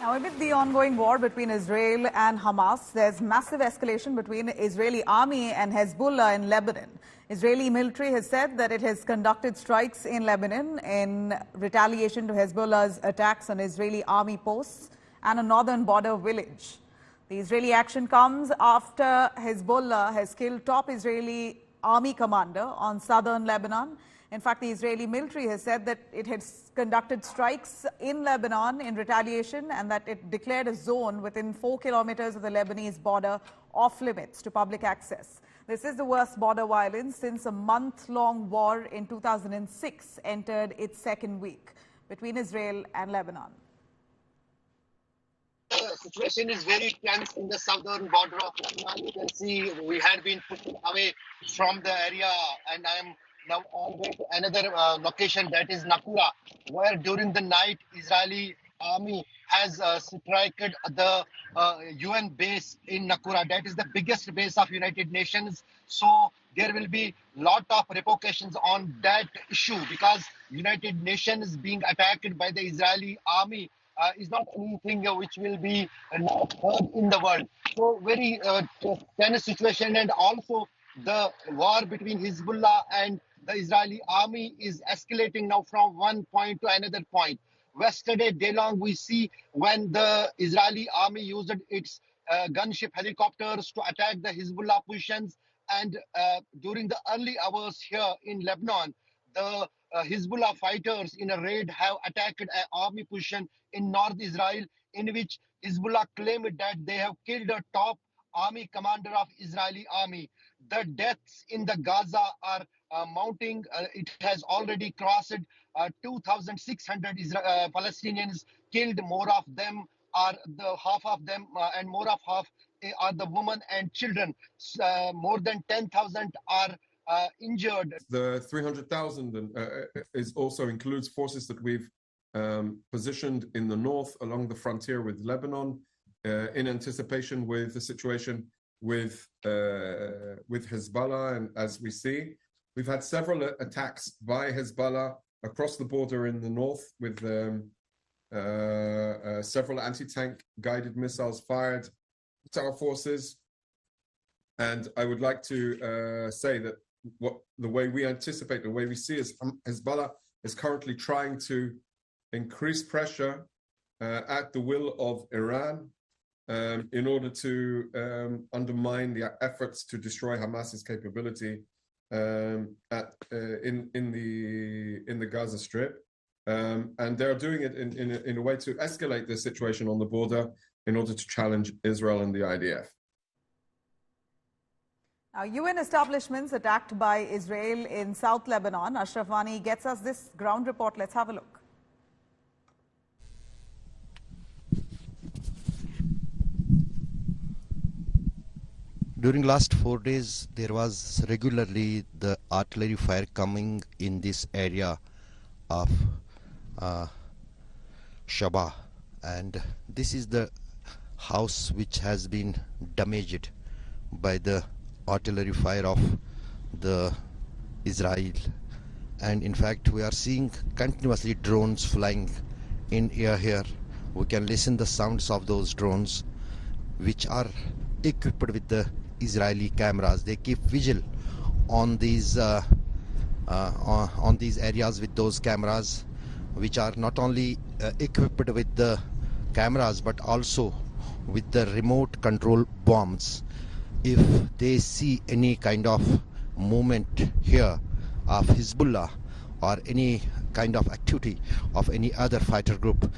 Now, amid the ongoing war between Israel and Hamas, there's massive escalation between the Israeli army and Hezbollah in Lebanon. Israeli military has said that it has conducted strikes in Lebanon in retaliation to Hezbollah's attacks on Israeli army posts and a northern border village. The Israeli action comes after Hezbollah has killed top Israeli army commander on southern Lebanon. In fact, the Israeli military has said that it has conducted strikes in Lebanon in retaliation and that it declared a zone within 4 kilometers of the Lebanese border off limits to public access. This is the worst border violence since a month-long war in 2006 entered its second week between Israel and Lebanon. The situation is very tense in the southern border of Lebanon. You can see we had been put away from the area, and I am now on way to another location, that is Nakura, where during the night Israeli army has struck the UN base in Nakura. That is the biggest base of United Nations. So there will be lot of repercussions on that issue, because United Nations being attacked by the Israeli army is not anything which will be not heard in the world. So very tense situation, and also the war between Hezbollah and the Israeli army is escalating now from one point to another point. Yesterday day long, we see when the Israeli army used its gunship helicopters to attack the Hezbollah positions, and during the early hours here in Lebanon, the Hezbollah fighters in a raid have attacked an army position in North Israel, in which Hezbollah claimed that they have killed a top army commander of Israeli army. The deaths in the Gaza are mounting. It has already crossed 2,600 Palestinians killed. More of them are half of them, and more of half are the women and children. More than 10,000 are injured. The 300,000 is also includes forces that we've positioned in the north along the frontier with Lebanon, in anticipation with the situation with Hezbollah. And as we see, we've had several attacks by Hezbollah across the border in the north, with several anti-tank guided missiles fired at our forces. And I would like to say that the way we anticipate, the way we see is Hezbollah is currently trying to increase pressure at the will of Iran in order to undermine the efforts to destroy Hamas's capability in the Gaza Strip, and they're doing it in a way to escalate the situation on the border in order to challenge Israel and the IDF. Now, UN establishments attacked by Israel in South Lebanon. Ashraf Wani gets us this ground report. Let's have a look. During last 4 days, there was regularly the artillery fire coming in this area of Shaba, and this is the house which has been damaged by the artillery fire of the Israel. And in fact, we are seeing continuously drones flying in air here. We can listen the sounds of those drones, which are equipped with the Israeli cameras. They keep vigil on these areas with those cameras, which are not only equipped with the cameras but also with the remote control bombs. If they see any kind of movement here of Hezbollah or any kind of activity of any other fighter group,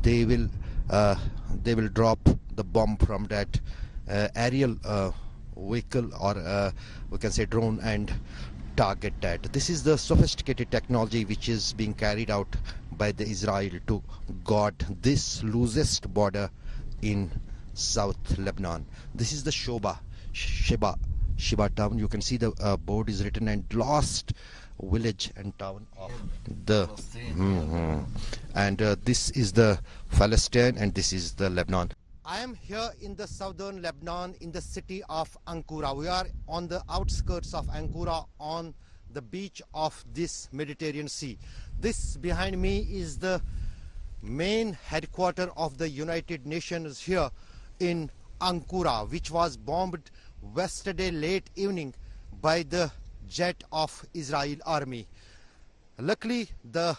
they will drop the bomb from that aerial vehicle, or we can say drone, and target that. This is the sophisticated technology which is being carried out by the Israel to guard this loosest border in South Lebanon. This is the Sheba town. You can see the board is written, and lost village and town of the and this is the Palestine, and this is the Lebanon. I am here in the southern Lebanon, in the city of Ankura. We are on the outskirts of Ankura, on the beach of this Mediterranean Sea. This behind me is the main headquarters of the United Nations here in Ankara, which was bombed yesterday late evening by the jet of Israel army. Luckily, the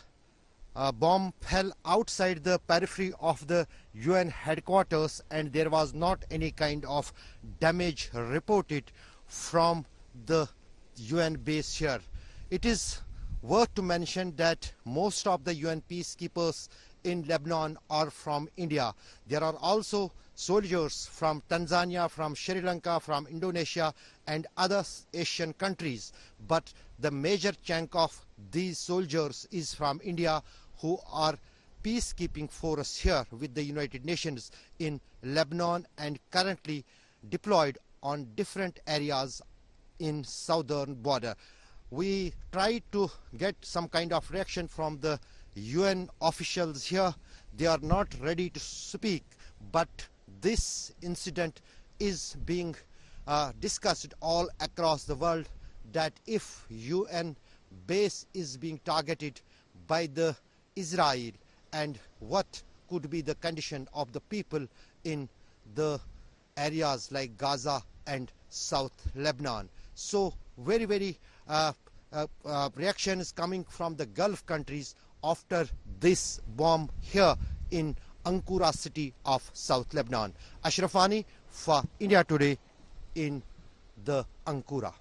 bomb fell outside the periphery of the UN headquarters and there was not any kind of damage reported from the UN base here. It is worth to mention that most of the UN peacekeepers in Lebanon are from India. There are also soldiers from Tanzania, from Sri Lanka, from Indonesia and other Asian countries. But the major chunk of these soldiers is from India, who are peacekeeping force here with the United Nations in Lebanon and currently deployed on different areas in southern border. We tried to get some kind of reaction from the UN officials here. They are not ready to speak, but this incident is being discussed all across the world, that if UN base is being targeted by the Israel, and what could be the condition of the people in the areas like Gaza and South Lebanon. So very reaction is coming from the Gulf countries after this bomb here in Ankara city of South Lebanon. Ashrafani for India Today in the Ankara.